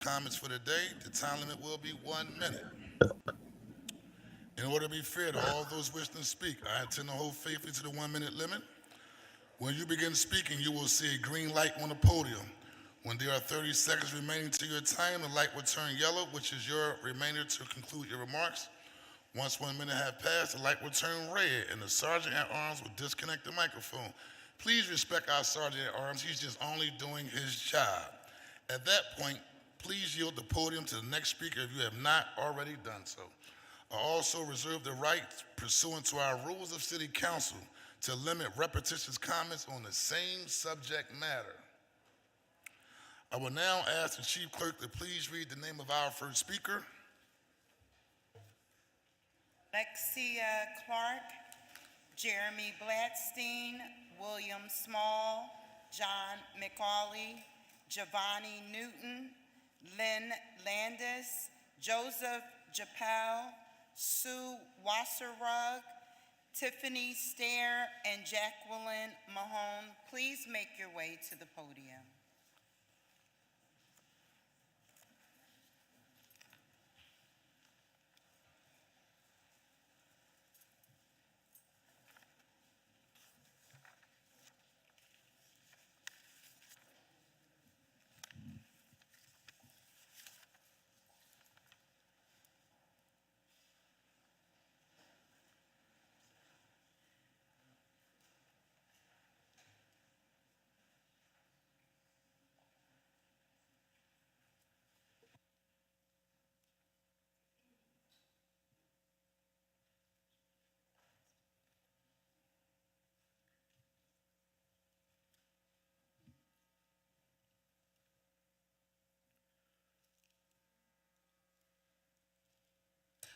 Comments for the day. The time limit will be 1 minute. In order to be fair to all those wishing to speak, I intend to hold faithfully to the 1 minute limit. When you begin speaking, you will see a green light on the podium. When there are 30 seconds remaining to your time, the light will turn yellow, which is your remainder to conclude your remarks. Once 1 minute has passed, the light will turn red, and the sergeant at arms will disconnect the microphone. Please respect our sergeant at arms. He's just only doing his job. At that point, please yield the podium to the next speaker if you have not already done so. I also reserve the right, pursuant to our rules of city council, to limit repetitious comments on the same subject matter. I will now ask the chief clerk to please read the name of our first speaker. Lexia Clark, Jeremy Blatstein, William Small, John McCauley, Giovanni Newton, Lynn Landis, Joseph Japel, Sue Wasserrug, Tiffany Stair, and Jacqueline Mahone. Please make your way to the podium.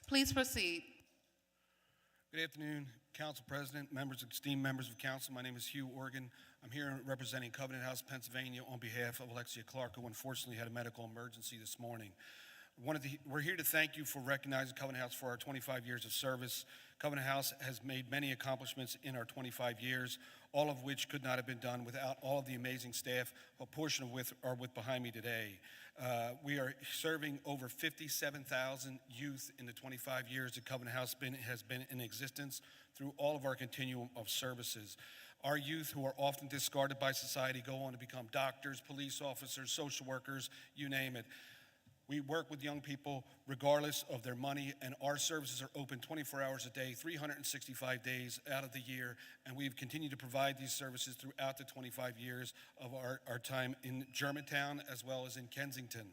Please proceed. Good afternoon, Council President, esteemed members of Council. My name is Hugh Organ. I'm here representing Covenant House, Pennsylvania on behalf of Alexia Clark, who unfortunately had a medical emergency this morning. We're here to thank you for recognizing Covenant House for our 25 years of service. Covenant House has made many accomplishments in our 25 years, all of which could not have been done without all of the amazing staff, a portion of which are behind me today. We are serving over 57,000 youth in the 25 years that Covenant House has been in existence through all of our continuum of services. Our youth, who are often discarded by society, go on to become doctors, police officers, social workers, you name it. We work with young people regardless of their money, and our services are open 24 hours a day, 365 days out of the year, and we've continued to provide these services throughout the 25 years of our time in Germantown as well as in Kensington.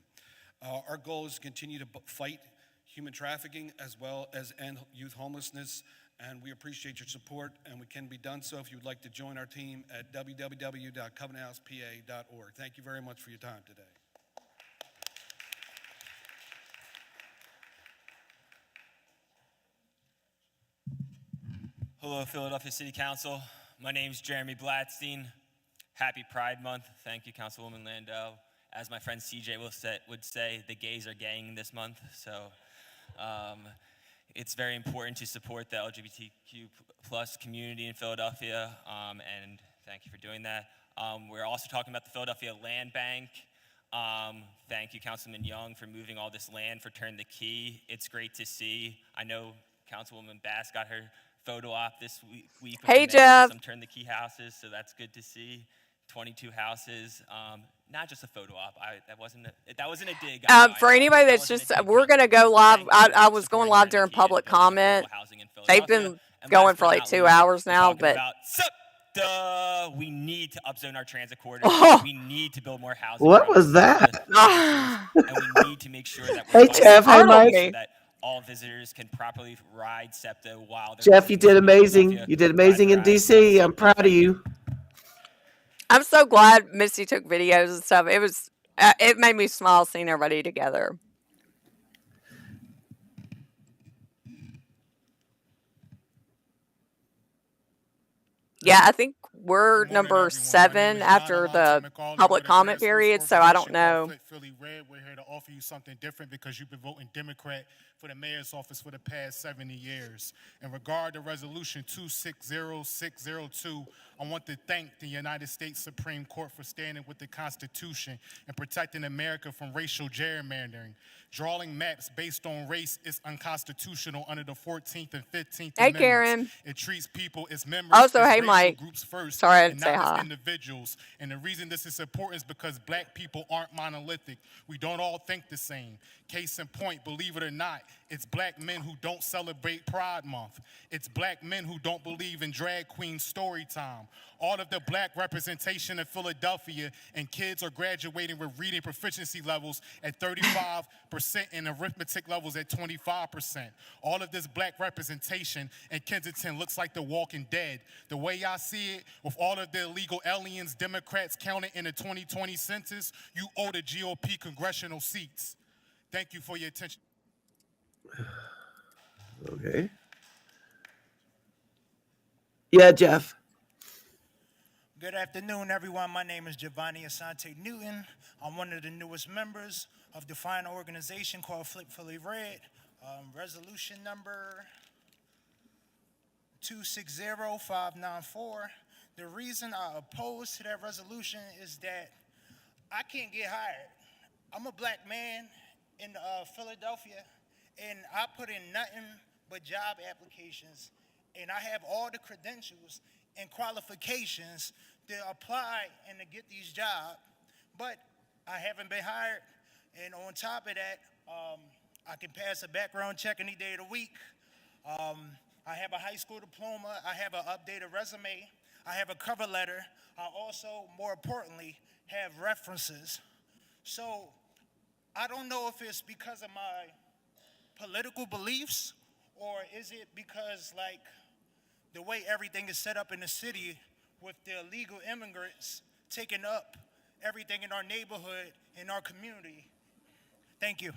Our goal is to continue to fight human trafficking as well as end youth homelessness, and we appreciate your support, and we can be done so if you would like to join our team at www.covenanthousepa.org. Thank you very much for your time today. Hello, Philadelphia City Council. My name is Jeremy Blatstein. Happy Pride Month. Thank you, Councilwoman Landau. As my friend CJ would say, the gays are gaying this month, so it's very important to support the LGBTQ plus community in Philadelphia, and thank you for doing that. We're also talking about the Philadelphia Land Bank. Thank you, Councilman Young, for moving all this land for Turn the Key. It's great to see. I know Councilwoman Bass got her photo op this week. Hey, Jeff. Some Turn the Key houses, so that's good to see. 22 houses, not just a photo op. That wasn't a dig. For anybody that's just, we're going to go live. I was going live during public comment. They've been going for like 2 hours now, but. We need to upzone our transit corridors. Oh. We need to build more housing. What was that? And we need to make sure that Hey, Jeff. Hey, Mike. so that all visitors can properly ride SEPTA while they're Jeff, you did amazing. You did amazing in DC. I'm proud of you. I'm so glad Misty took videos and stuff. It made me smile seeing everybody together. Yeah, I think we're Good morning, number everyone. My name 7 is John after Alonzo the McCauley public with a comment grassroots period, so I don't organization called know. Flip Philly Red. We're here to offer you something different because you've been voting Democrat for the mayor's office for the past 70 years. In regard to Resolution 260602, I want to thank the United States Supreme Court for standing with the Constitution and protecting America from racial gerrymandering. Drawing maps based on race is unconstitutional under the 14th and 15th Hey, Amendments. Karen. It treats people as members Also, as hey, racial Mike. groups first Sorry, I and didn't say not hi. as individuals. And the reason this is important is because black people aren't monolithic. We don't all think the same. Case in point, believe it or not, it's black men who don't celebrate Pride Month. It's black men who don't believe in drag queen story time. All of the black representation in Philadelphia, and kids are graduating with reading proficiency levels at 35% and arithmetic levels at 25%. All of this black representation in Kensington looks like The Walking Dead. The way I see it, with all of the illegal aliens Democrats counted in the 2020 census, you owe the GOP congressional seats. Thank you for your attention. Okay. Yeah, Jeff. Good afternoon, everyone. My name is Giovanni Asante Newton. I'm one of the newest members of the fine organization called Flip Philly Red. Resolution number 260594. The reason I oppose to that resolution is that I can't get hired. I'm a black man in Philadelphia, and I put in nothing but job applications, and I have all the credentials and qualifications to apply and to get these jobs, but I haven't been hired. And on top of that, I can pass a background check any day of the week. I have a high school diploma. I have an updated resume. I have a cover letter. I also, more importantly, have references. So I don't know if it's because of my political beliefs, or is it because, like, the way everything is set up in the city with the illegal immigrants taking up everything in our neighborhood, in our community. Thank you.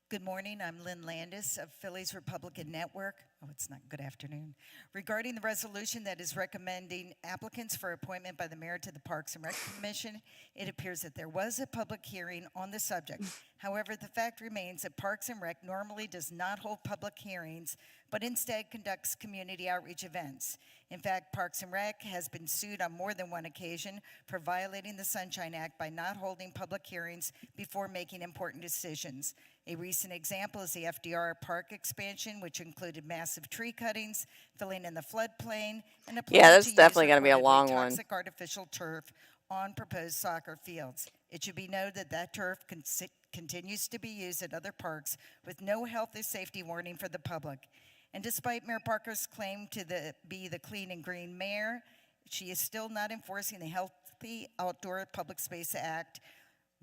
Good morning, I'm Lynn Landis of Phillies Republican Network. Oh, it's not good afternoon. Regarding the resolution that is recommending applicants for appointment by the mayor to the Parks and Rec Commission, it appears that there was a public hearing on the subject. However, the fact remains that Parks and Rec normally does not hold public hearings, but instead conducts community outreach events. In fact, Parks and Rec has been sued on more than one occasion for violating the Sunshine Act by not holding public hearings before making important decisions. A recent example is the FDR Park expansion, which included massive tree cuttings, filling in the floodplain, and a plan That's to use definitely gonna be a reportedly long one. toxic artificial turf on proposed soccer fields. It should be noted that that turf continues to be used at other parks with no health or safety warning for the public. And despite Mayor Parker's claim to be the clean and green mayor, she is still not enforcing the Healthy Outdoor Public Space Act,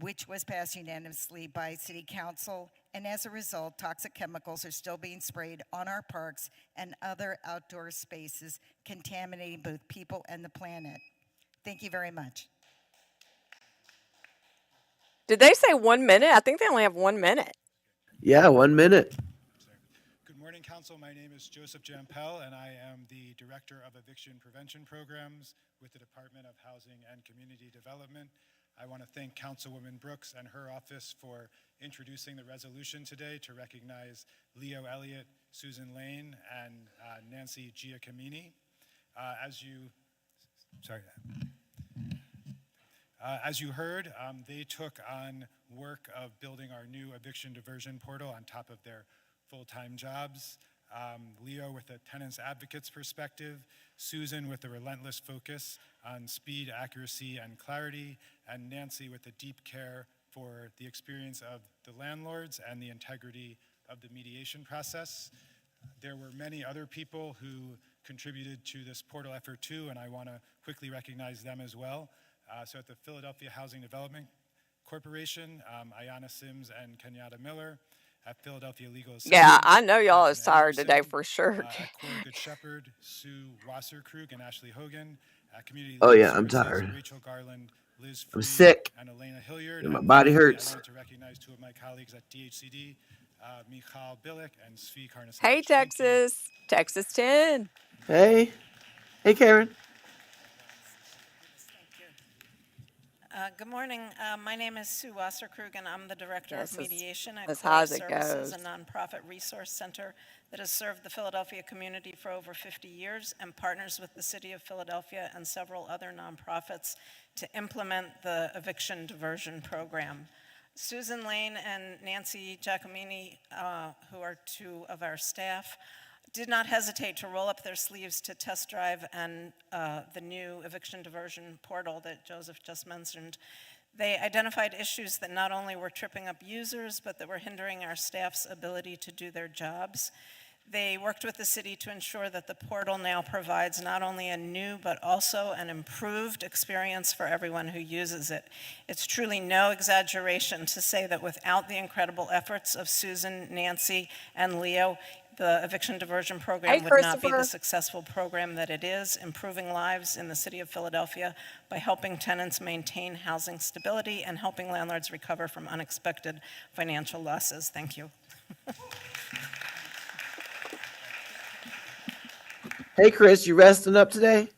which was passed unanimously by City Council, and as a result, toxic chemicals are still being sprayed on our parks and other outdoor spaces, contaminating both people and the planet. Thank you very much. Did they say 1 minute? I think they only have 1 minute. Yeah, 1 minute. Good morning, Council. My name is Joseph Jampel, and I am the Director of Eviction Prevention Programs with the Department of Housing and Community Development. I want to thank Councilwoman Brooks and her office for introducing the resolution today to recognize Leo Elliott, Susan Lane, and Nancy Giacomini. As you heard, they took on work of building our new eviction diversion portal on top of their full-time jobs. Leo with a tenants advocates perspective, Susan with a relentless focus on speed, accuracy, and clarity, and Nancy with a deep care for the experience of the landlords and the integrity of the mediation process. There were many other people who contributed to this portal effort too, and I want to quickly recognize them as well. So at the Philadelphia Housing Development Corporation, Ayanna Sims and Kenyatta Miller. at Philadelphia Legal Yeah, Assistance. I know y'all is Jonathan tired today Anderson, for sure. At Cora Good Shepherd, Sue Wasserkrug and Ashley Hogan. At Community Oh, Legal yeah, I'm Services, tired. Rachel Garland, Liz I'm Freed, sick. and Elena Hilliard. And my And body finally, hurts. I wanted to recognize two of my colleagues at DHCD, Michal Billick and Svi Karnasevich. Hey, Thank you. Texas. Texas 10. Hey. Hey, Karen. Good morning. My name is Sue Wasserkrug, and I'm the Director Yes, of Mediation at as Cora high as it Services, a goes. nonprofit resource center that has served the Philadelphia community for over 50 years and partners with the City of Philadelphia and several other nonprofits to implement the eviction diversion program. Susan Lane and Nancy Giacomini, who are two of our staff, did not hesitate to roll up their sleeves to test drive and the new eviction diversion portal that Joseph just mentioned. They identified issues that not only were tripping up users, but that were hindering our staff's ability to do their jobs. They worked with the city to ensure that the portal now provides not only a new, but also an improved experience for everyone who uses it. It's truly no exaggeration to say that without the incredible efforts of Susan, Nancy, and Leo, the eviction diversion program Hey, would not be the Christopher. successful program that it is, improving lives in the city of Philadelphia by helping tenants maintain housing stability and helping landlords recover from unexpected financial losses. Thank you. Hey, Chris, you resting up today?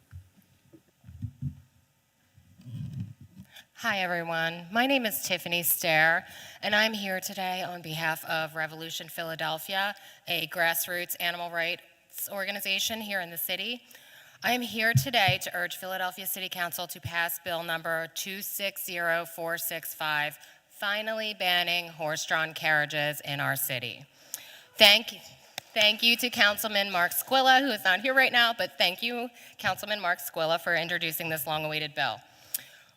Hi, everyone. My name is Tiffany Stair, and I'm here today on behalf of Revolution Philadelphia, a grassroots animal rights organization here in the city. I am here today to urge Philadelphia City Council to pass Bill number 260465, finally banning horse-drawn carriages in our city. Thank you to Councilman Mark Squilla, who is not here right now, but thank you, Councilman Mark Squilla, for introducing this long-awaited bill.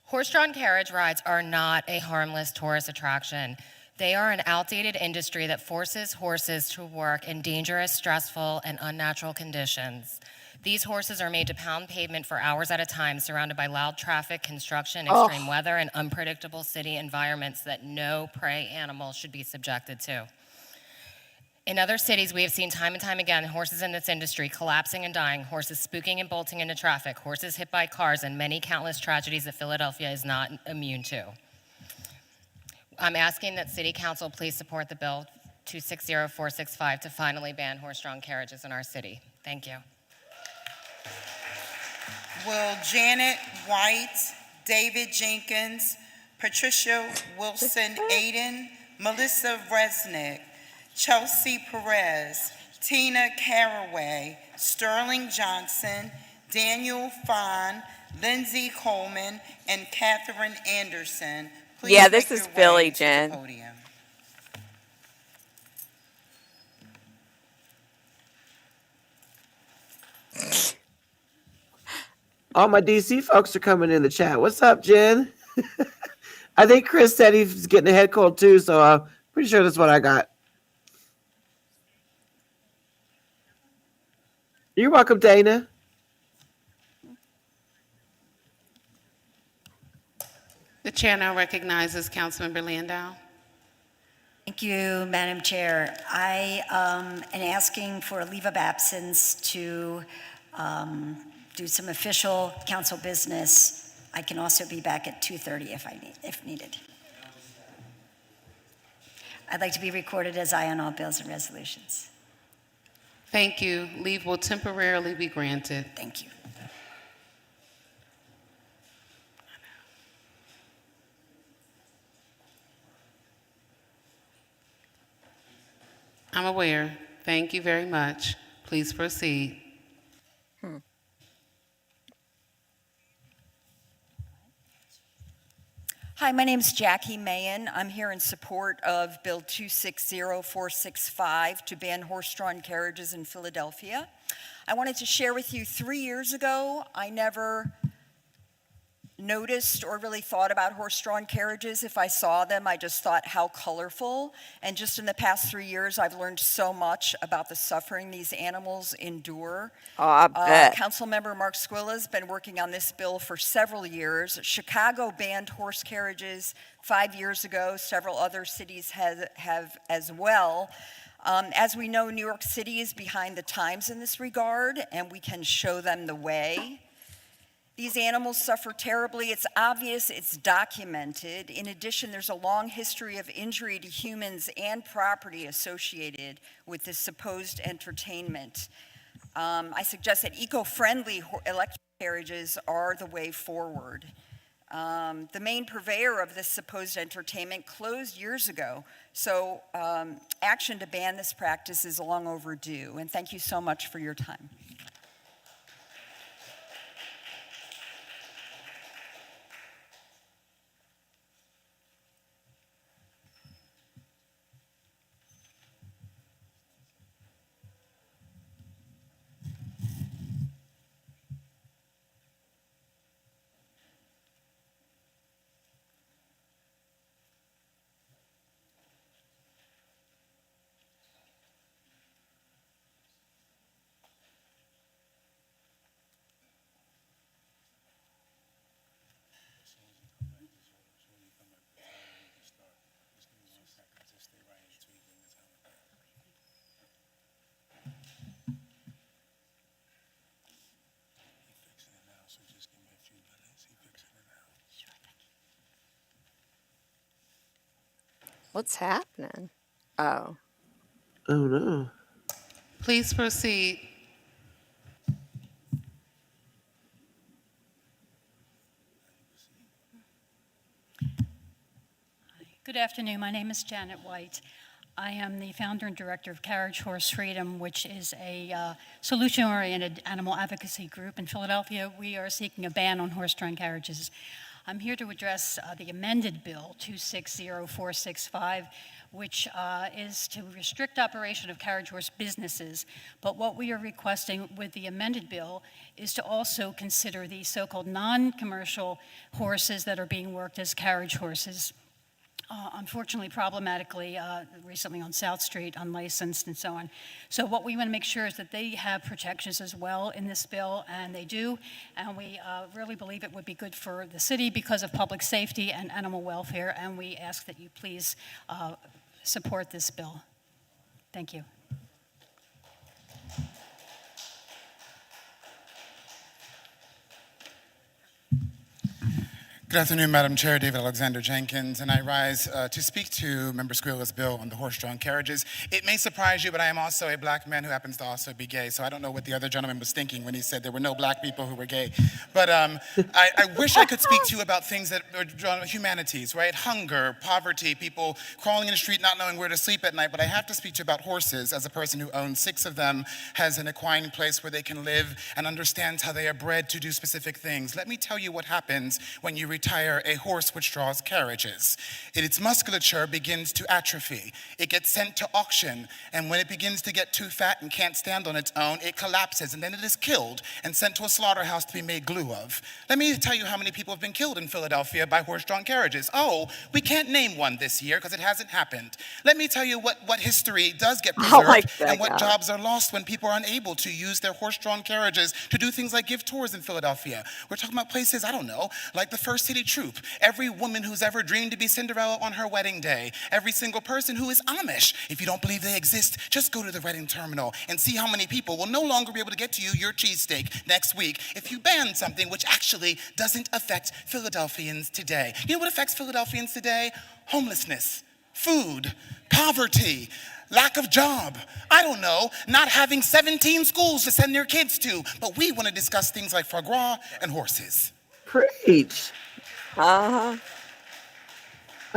Horse-drawn carriage rides are not a harmless tourist attraction. They are an outdated industry that forces horses to work in dangerous, stressful, and unnatural conditions. These horses are made to pound pavement for hours at a time, surrounded by loud traffic, construction, extreme weather, and unpredictable city environments that no prey animal should be subjected to. In other cities, we have seen time and time again horses in this industry collapsing and dying, horses spooking and bolting into traffic, horses hit by cars, and many countless tragedies that Philadelphia is not immune to. I'm asking that City Council please support the bill 260465 to finally ban horse-drawn carriages in our city. Thank you. Will Janet White, David Jenkins, Patricia Wilson Aiden, Melissa Resnick, Chelsea Perez, Tina Caraway, Sterling Johnson, Daniel Fahn, Lindsay Coleman, and Catherine Anderson please Yeah, this make is your Philly, way to the Jen. podium. All my DC folks are coming in the chat. What's up, Jen? I think Chris said he's getting a head cold too, so I'm pretty sure that's what I got. You're welcome, Dana. The chair now recognizes Councilmember Landau. Thank you, Madam Chair. I am asking for a leave of absence to do some official council business. I can also be back at 2:30 if needed. I'd like to be recorded as aye on all bills and resolutions. Thank you. Leave will temporarily be granted. Thank you. I'm aware. Thank you very much. Please proceed. Hi, my name is Jackie Mahan. I'm here in support of Bill 260465 to ban horse-drawn carriages in Philadelphia. I wanted to share with you 3 years ago, I never noticed or really thought about horse-drawn carriages. If I saw them, I just thought how colorful. And just in the past 3 years, I've learned so much about the suffering these animals endure. Oh, I bet. Councilmember Mark Squilla has been working on this bill for several years. Chicago banned horse carriages 5 years ago. Several other cities have as well. As we know, New York City is behind the times in this regard, and we can show them the way. These animals suffer terribly. It's obvious, it's documented. In addition, there's a long history of injury to humans and property associated with this supposed entertainment. I suggest that eco-friendly electric carriages are the way forward. The main purveyor of this supposed entertainment closed years ago, so action to ban this practice is long overdue. And thank you so much for your time. What's happening? Oh. Oh no. Please proceed. Good afternoon. My name is Janet White. I am the founder and director of Carriage Horse Freedom, which is a solution-oriented animal advocacy group in Philadelphia. We are seeking a ban on horse-drawn carriages. I'm here to address the amended bill 260465, which is to restrict operation of carriage horse businesses. But what we are requesting with the amended bill is to also consider the so-called non-commercial horses that are being worked as carriage horses. Unfortunately, problematically, recently on South Street, unlicensed and so on. So what we want to make sure is that they have protections as well in this bill, and they do, and we really believe it would be good for the city because of public safety and animal welfare, and we ask that you please support this bill. Thank you. Good afternoon, Madam Chair. David Alexander Jenkins, and I rise to speak to Member Squilla's bill on the horse-drawn carriages. It may surprise you, but I am also a black man who happens to also be gay, so I don't know what the other gentleman was thinking when he said there were no black people who were gay. But I wish I could speak to you about things that are drawn humanities, right? Hunger, poverty, people crawling in the street not knowing where to sleep at night, but I have to speak to you about horses as a person who owns 6 of them, has an equine place where they can live, and understands how they are bred to do specific things. Let me tell you what happens when you retire a horse which draws carriages. Its musculature begins to atrophy. It gets sent to auction, and when it begins to get too fat and can't stand on its own, it collapses, and then it is killed and sent to a slaughterhouse to be made glue of. Let me tell you how many people have been killed in Philadelphia by horse-drawn carriages. Oh, we can't name one this year because it hasn't happened. Let me tell you what history does get preserved and what jobs are lost when people are unable to use their horse-drawn carriages to do things like give tours in Philadelphia. We're talking about places, I don't know, like the First City Troop. Every woman who's ever dreamed to be Cinderella on her wedding day. Every single person who is Amish. If you don't believe they exist, just go to the Reading Terminal and see how many people will no longer be able to get to you your cheesesteak next week if you ban something which actually doesn't affect Philadelphians today. You know what affects Philadelphians today? Homelessness, food, poverty, lack of job, I don't know, not having 17 schools to send their kids to. But we want to discuss things like foie gras and horses. Preach. I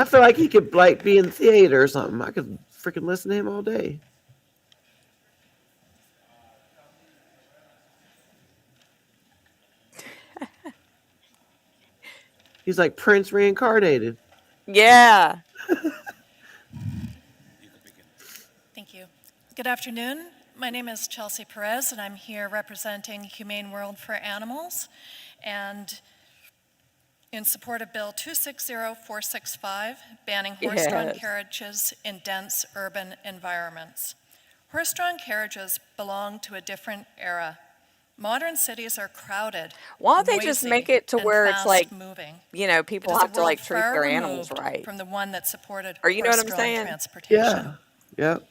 feel like he could like be in theater or something. I could freaking listen to him all day. He's like Prince reincarnated. Yeah. Thank you. Good afternoon. My name is Chelsea Perez, and I'm here representing Humane World for Animals. And in support of Bill 260465, banning horse-drawn Yes. carriages in dense urban environments. Horse-drawn carriages belong to a different era. Modern cities are crowded, Why don't they just noisy, make it to and where it's like, fast-moving. people It is a have to like world treat far their animals removed right? from the one that supported Or you know what I'm horse-drawn saying? transportation. Yeah. Yep.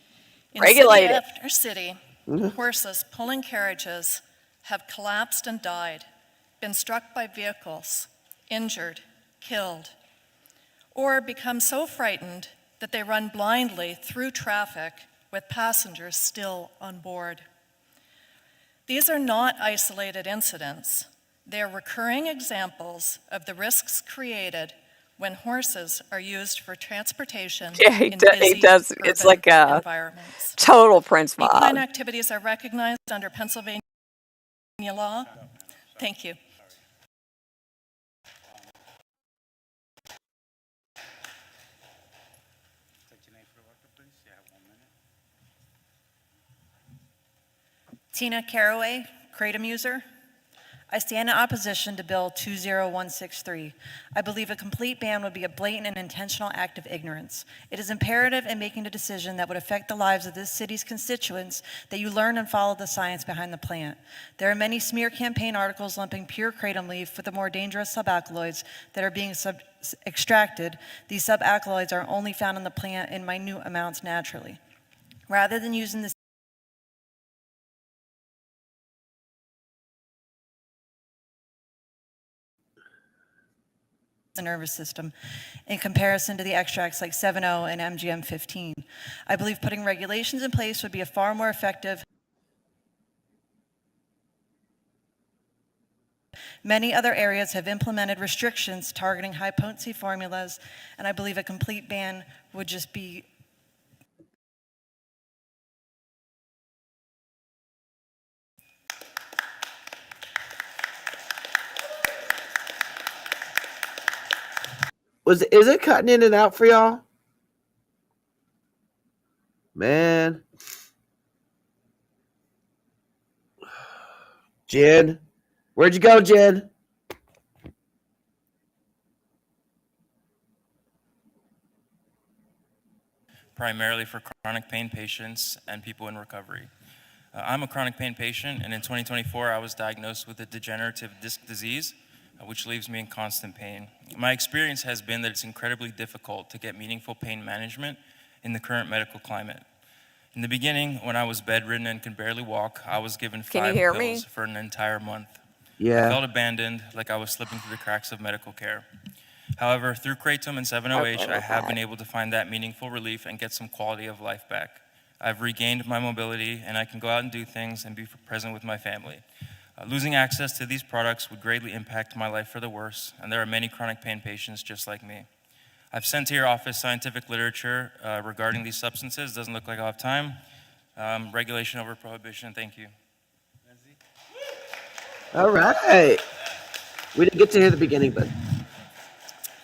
In Regulate city it. after city, Mhm. horses pulling carriages have collapsed and died, been struck by vehicles, injured, killed, or become so frightened that they run blindly through traffic with passengers still on board. These are not isolated incidents. They are recurring examples of the risks created when horses are used for transportation Yeah, he in does. busy It's urban like a environments. total Prince Equine vibe. activities are recognized under Pennsylvania law. Thank you. Tina Caraway, Kratom user. I stand in opposition to Bill 20163. I believe a complete ban would be a blatant and intentional act of ignorance. It is imperative in making a decision that would affect the lives of this city's constituents that you learn and follow the science behind the plant. There are many smear campaign articles lumping pure kratom leaf with the more dangerous subalkaloids that are being extracted. These subalkaloids are only found in the plant in minute amounts naturally. Rather than using this the nervous system in comparison to the extracts like 7-0 and MGM-15. I believe putting regulations in place would be a far more effective. Many other areas have implemented restrictions targeting high-potency formulas, and I believe a complete ban would just be Is it cutting in and out for y'all? Man. Jen. Where'd you go, Jen? Primarily for chronic pain patients and people in recovery. I'm a chronic pain patient, and in 2024, I was diagnosed with a degenerative disc disease, which leaves me in constant pain. My experience has been that it's incredibly difficult to get meaningful pain management in the current medical climate. In the beginning, when I was bedridden and could barely walk, I was given 5 pills for an entire month. Yeah. I felt abandoned, like I was slipping through the cracks of medical care. However, through Kratom and 7-OH, I have been able to find that meaningful relief and get some quality of life back. I've regained my mobility, and I can go out and do things and be present with my family. Losing access to these products would greatly impact my life for the worse, and there are many chronic pain patients just like me. I've sent to your office scientific literature regarding these substances. Doesn't look like I'll have time. Regulation over prohibition, thank you. All right. We didn't get to hear the beginning, but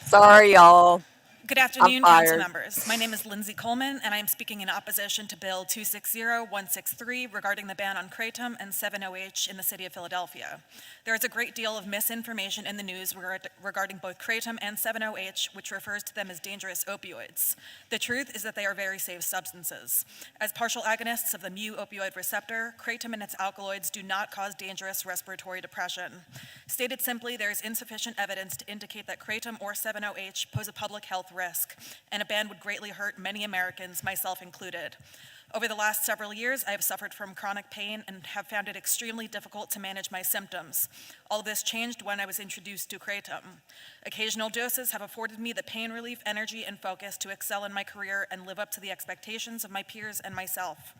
Sorry, y'all. Good afternoon, I'm council fired. members. My name is Lindsay Coleman, and I am speaking in opposition to Bill 260163 regarding the ban on Kratom and 7-OH in the city of Philadelphia. There is a great deal of misinformation in the news regarding both Kratom and 7-OH, which refers to them as dangerous opioids. The truth is that they are very safe substances. As partial agonists of the mu opioid receptor, Kratom and its alkaloids do not cause dangerous respiratory depression. Stated simply, there is insufficient evidence to indicate that Kratom or 7-OH pose a public health risk, and a ban would greatly hurt many Americans, myself included. Over the last several years, I have suffered from chronic pain and have found it extremely difficult to manage my symptoms. All of this changed when I was introduced to Kratom. Occasional doses have afforded me the pain relief, energy, and focus to excel in my career and live up to the expectations of my peers and myself.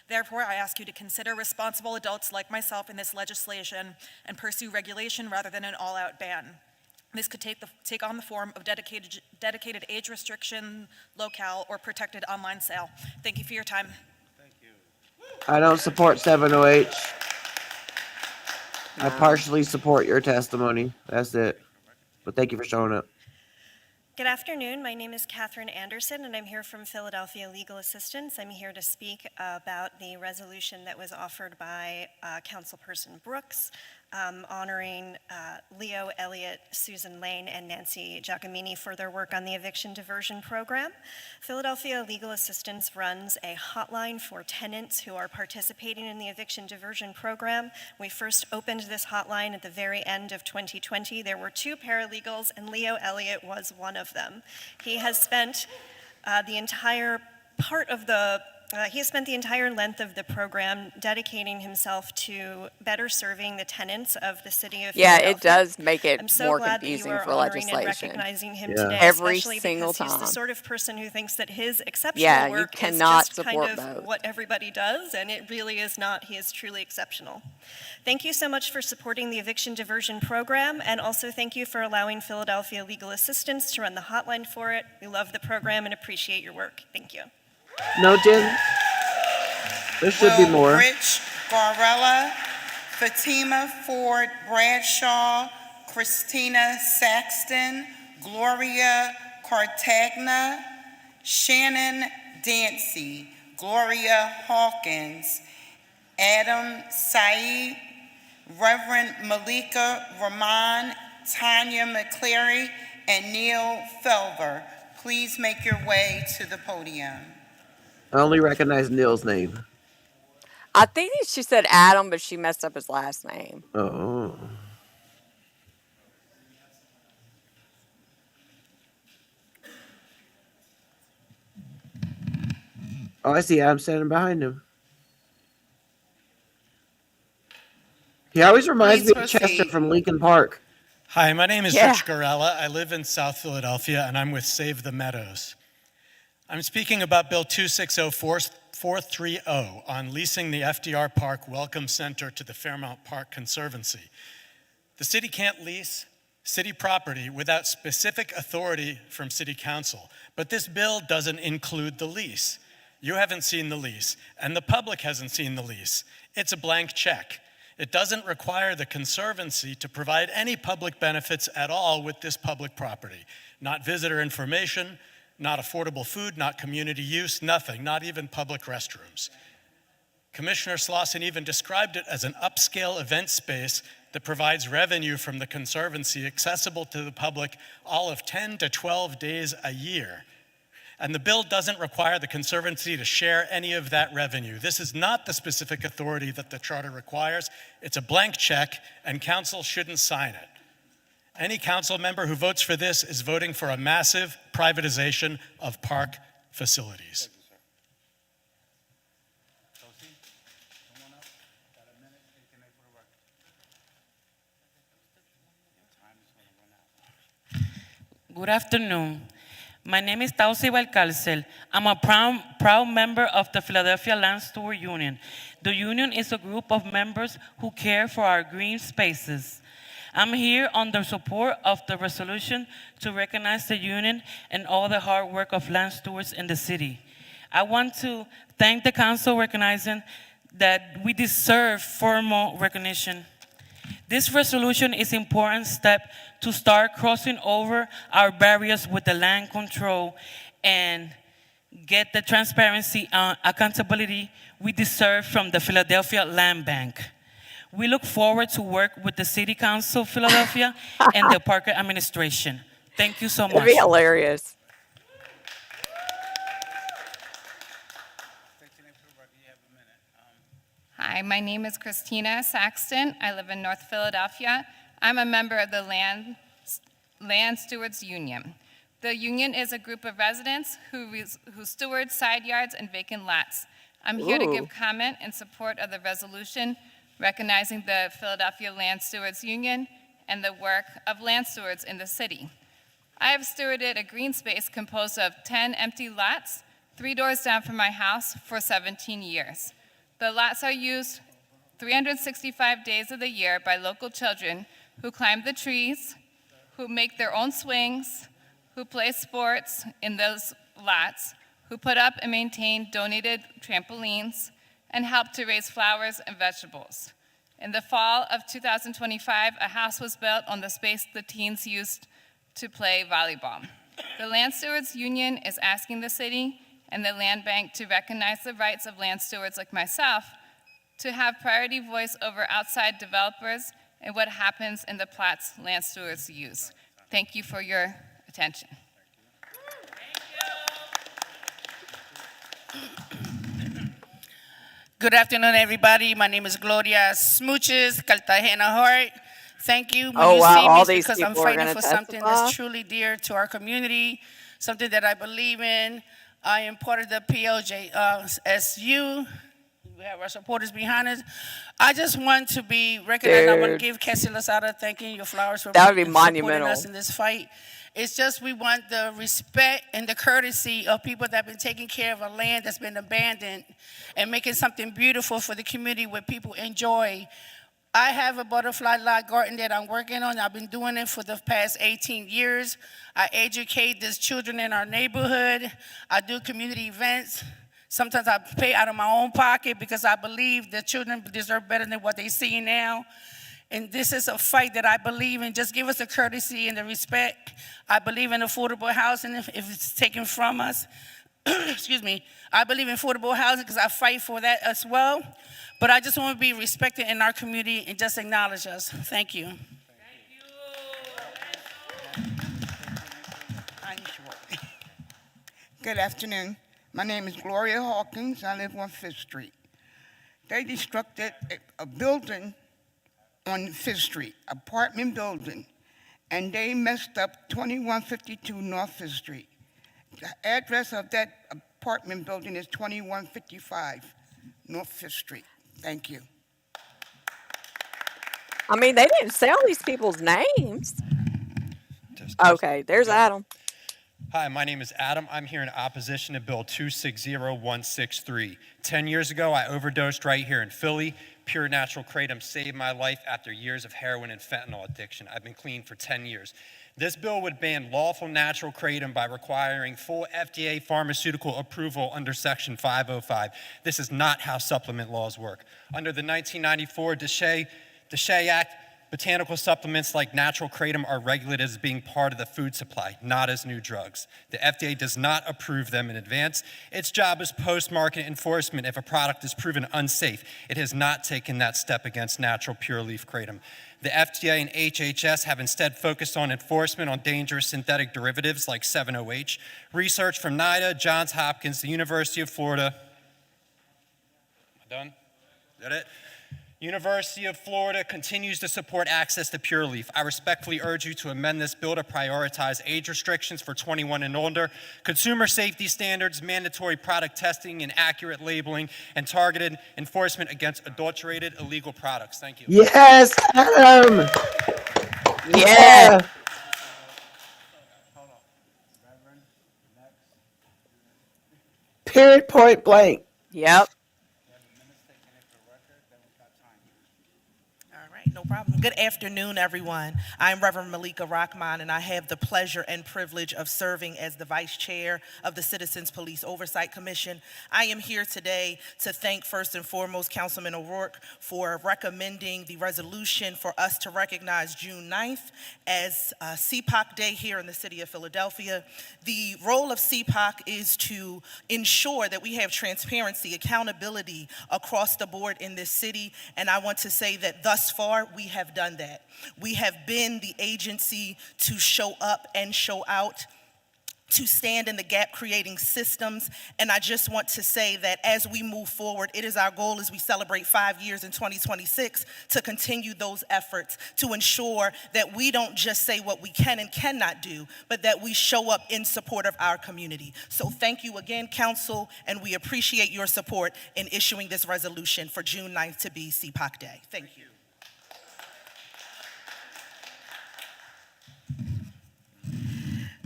Therefore, I ask you to consider responsible adults like myself in this legislation and pursue regulation rather than an all-out ban. This could take on the form of dedicated age restriction, locale, or protected online sale. Thank you for your time. I don't support 7-OH. I partially support your testimony. That's it. But thank you for showing up. Good afternoon. My name is Catherine Anderson, and I'm here from Philadelphia Legal Assistance. I'm here to speak about the resolution that was offered by Councilperson Brooks honoring Leo Elliott, Susan Lane, and Nancy Giacomini for their work on the eviction diversion program. Philadelphia Legal Assistance runs a hotline for tenants who are participating in the eviction diversion program. We first opened this hotline at the very end of 2020. There were 2 paralegals, and Leo Elliott was one of them. He has spent the entire length of the program dedicating himself to better serving the tenants of the city of Yeah, Philadelphia. it does make it I'm so more glad that you confusing are for honoring and legislation. recognizing him Yeah. today, Every especially single because he's the time. sort of person who thinks that his exceptional Yeah, you work cannot is just support kind of both. what everybody does, and it really is not. He is truly exceptional. Thank you so much for supporting the eviction diversion program, and also thank you for allowing Philadelphia Legal Assistance to run the hotline for it. We love the program and appreciate your work. Thank you. No, Jen. There should be Will more. Rich Garella, Fatima Ford Bradshaw, Christina Saxton, Gloria Cartagna, Shannon Dancy, Gloria Hawkins, Adam Saeed, Reverend Malika Rahman, Tanya McCleary, and Neil Felver. Please make your way to the podium. I only recognize Neil's name. I think she said Adam, but she messed up his last name. Oh. Oh, I see Adam standing behind him. He always reminds Please me of Chester proceed. from Lincoln Park. Hi, my name is Yeah. Rich Garella. I live in South Philadelphia, and I'm with Save the Meadows. I'm speaking about Bill 260430 on leasing the FDR Park Welcome Center to the Fairmount Park Conservancy. The city can't lease city property without specific authority from City Council, but this bill doesn't include the lease. You haven't seen the lease, and the public hasn't seen the lease. It's a blank check. It doesn't require the Conservancy to provide any public benefits at all with this public property. Not visitor information, not affordable food, not community use, nothing, not even public restrooms. Commissioner Slauson even described it as an upscale event space that provides revenue from the Conservancy accessible to the public all of 10 to 12 days a year. And the bill doesn't require the Conservancy to share any of that revenue. This is not the specific authority that the charter requires. It's a blank check, and council shouldn't sign it. Any council member who votes for this is voting for a massive privatization of park facilities. Good afternoon. My name is Tausi Valcárcel. I'm a proud member of the Philadelphia Land Steward Union. The union is a group of members who care for our green spaces. I'm here on the support of the resolution to recognize the union and all the hard work of land stewards in the city. I want to thank the council recognizing that we deserve formal recognition. This resolution is an important step to start crossing over our barriers with the land control and get the transparency and accountability we deserve from the Philadelphia Land Bank. We look forward to work with the City Council of Philadelphia and the Park Administration. Thank you so much. It'd be hilarious. Hi, my name is Christina Saxton. I live in North Philadelphia. I'm a member of the Land Stewards Union. The union is a group of residents who steward side yards and vacant lots. I'm here to give comment in support of the resolution recognizing the Philadelphia Land Stewards Union and the work of land stewards in the city. I have stewarded a green space composed of 10 empty lots, 3 doors down from my house, for 17 years. The lots are used 365 days of the year by local children who climb the trees, who make their own swings, who play sports in those lots, who put up and maintain donated trampolines, and help to raise flowers and vegetables. In the fall of 2025, a house was built on the space the teens used to play volleyball. The Land Stewards Union is asking the city and the Land Bank to recognize the rights of land stewards like myself to have priority voice over outside developers and what happens in the Platts Land Stewards use. Thank you for your attention. Good afternoon, everybody. My name is Gloria Smooches, Cartagena Hart. Thank you. When Oh, you wow, see me, all it's these because I'm people are fighting gonna for something testify? that's truly dear to our community, something that I believe in. I am part of the PLJSU. We have our supporters behind us. I just want to be recognized. I want to Dude. give Cassie Lozada thanking your flowers for That would be supporting monumental. us in this fight. It's just we want the respect and the courtesy of people that have been taking care of a land that's been abandoned and making something beautiful for the community where people enjoy. I have a butterfly lot garden that I'm working on. I've been doing it for the past 18 years. I educate these children in our neighborhood. I do community events. Sometimes I pay out of my own pocket because I believe the children deserve better than what they see now. And this is a fight that I believe in. Just give us the courtesy and the respect. I believe in affordable housing if it's taken from us. Excuse me. I believe in affordable housing because I fight for that as well. But I just want to be respected in our community and just acknowledge us. Thank you. Good afternoon. My name is Gloria Hawkins. I live on Fifth Street. They destructed a building on Fifth Street, apartment building, and they messed up 2152 North Fifth Street. The address of that apartment building is 2155 North Fifth Street. Thank you. I mean, they didn't say all these people's names. Okay, there's Adam. Hi, my name is Adam. I'm here in opposition to Bill 260163. 10 years ago, I overdosed right here in Philly. Pure natural kratom saved my life after years of heroin and fentanyl addiction. I've been clean for 10 years. This bill would ban lawful natural kratom by requiring full FDA pharmaceutical approval under Section 505. This is not how supplement laws work. Under the 1994 DSHEA Act, botanical supplements like natural kratom are regulated as being part of the food supply, not as new drugs. The FDA does not approve them in advance. Its job is post-market enforcement if a product is proven unsafe. It has not taken that step against natural pure leaf kratom. The FDA and HHS have instead focused on enforcement on dangerous synthetic derivatives like 7-OH. Research from NIDA, Johns Hopkins, the University of Florida. Am I done? Is that it? University of Florida continues to support access to Pure Leaf. I respectfully urge you to amend this bill to prioritize age restrictions for 21 and older, consumer safety standards, mandatory product testing and accurate labeling, and targeted enforcement against adulterated illegal products. Thank you. Yes, Adam. Yeah. Period, point blank. Yep. No problem. Good afternoon, everyone. I'm Reverend Malika Rahman, and I have the pleasure and privilege of serving as the Vice Chair of the Citizens Police Oversight Commission. I am here today to thank first and foremost Councilman O'Rourke for recommending the resolution for us to recognize June 9th as CPOC Day here in the city of Philadelphia. The role of CPOC is to ensure that we have transparency, accountability across the board in this city, and I want to say that thus far, we have done that. We have been the agency to show up and show out, to stand in the gap creating systems, and I just want to say that as we move forward, it is our goal as we celebrate 5 years in 2026 to continue those efforts to ensure that we don't just say what we can and cannot do, but that we show up in support of our community. So thank you again, Council, and we appreciate your support in issuing this resolution for June 9th to be CPOC Day. Thank you.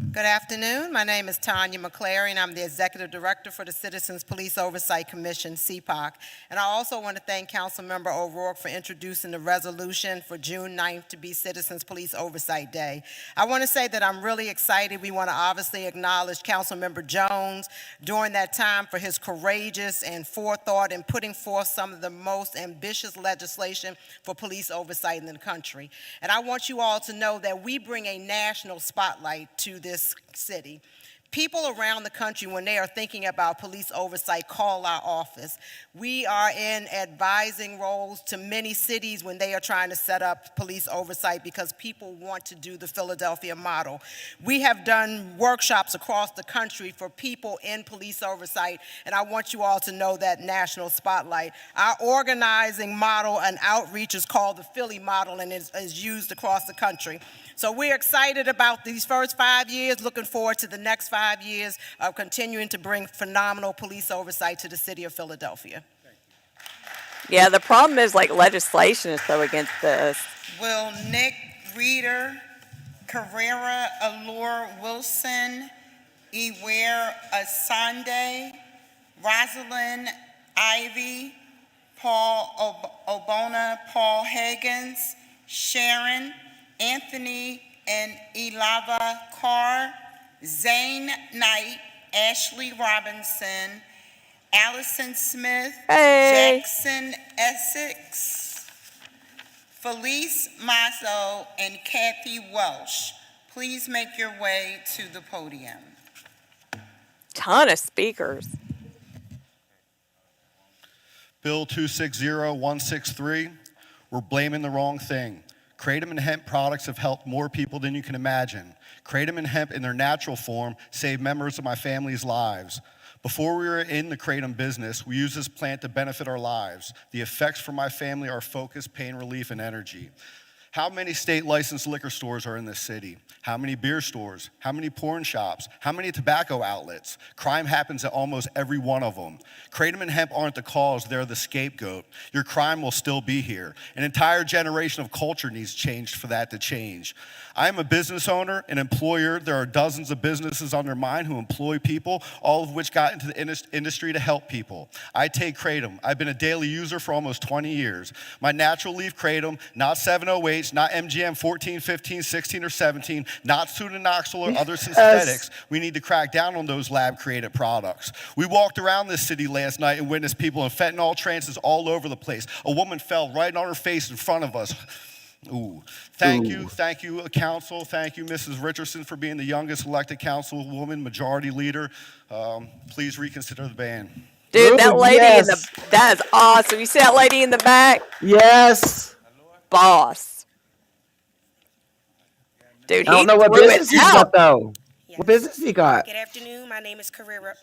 Good afternoon. My name is Tanya McClary, and I'm the Executive Director for the Citizens Police Oversight Commission, CPOC. And I also want to thank Councilmember O'Rourke for introducing the resolution for June 9th to be Citizens Police Oversight Day. I want to say that I'm really excited. We want to obviously acknowledge Councilmember Jones during that time for his courageous and forethought in putting forth some of the most ambitious legislation for police oversight in the country. And I want you all to know that we bring a national spotlight to this city. People around the country, when they are thinking about police oversight, call our office. We are in advising roles to many cities when they are trying to set up police oversight because people want to do the Philadelphia model. We have done workshops across the country for people in police oversight, and I want you all to know that national spotlight. Our organizing model and outreach is called the Philly model and is used across the country. So we're excited about these first 5 years, looking forward to the next 5 years of continuing to bring phenomenal police oversight to the city of Philadelphia. Yeah, the problem is like legislation is so against this. Will Nick Reeder, Carrera Allure Wilson, Iwer Asande, Rosalind Ivy, Paul Obona, Paul Higgins, Sharon, Anthony and Elava Carr, Zane Knight, Ashley Robinson, Allison Smith, Hey. Jackson Essex, Felice Mazzo, and Kathy Welsh. Please make your way to the podium. Ton of speakers. Bill 260163, we're blaming the wrong thing. Kratom and hemp products have helped more people than you can imagine. Kratom and hemp in their natural form saved members of my family's lives. Before we were in the kratom business, we used this plant to benefit our lives. The effects for my family are focus, pain relief, and energy. How many state licensed liquor stores are in this city? How many beer stores? How many porn shops? How many tobacco outlets? Crime happens at almost every one of them. Kratom and hemp aren't the cause, they're the scapegoat. Your crime will still be here. An entire generation of culture needs changed for that to change. I am a business owner, an employer. There are dozens of businesses under mine who employ people, all of which got into the industry to help people. I take kratom. I've been a daily user for almost 20 years. My natural leaf kratom, not 708, not MGM 14, 15, 16, or 17, not pseudonoxyl or other synthetics. We need to crack down on those lab-created products. We walked around this city last night and witnessed people in fentanyl trances all over the place. A woman fell right on her face in front of us. Ooh. Thank you, council. Thank you, Mrs. Richardson, for being the youngest elected councilwoman, majority leader. Please reconsider the ban. Dude, that lady in the, that is awesome. You see that lady in the back? Yes. Boss. Dude, I don't know what business he got though. What business he got? Good afternoon. My name is Carrera.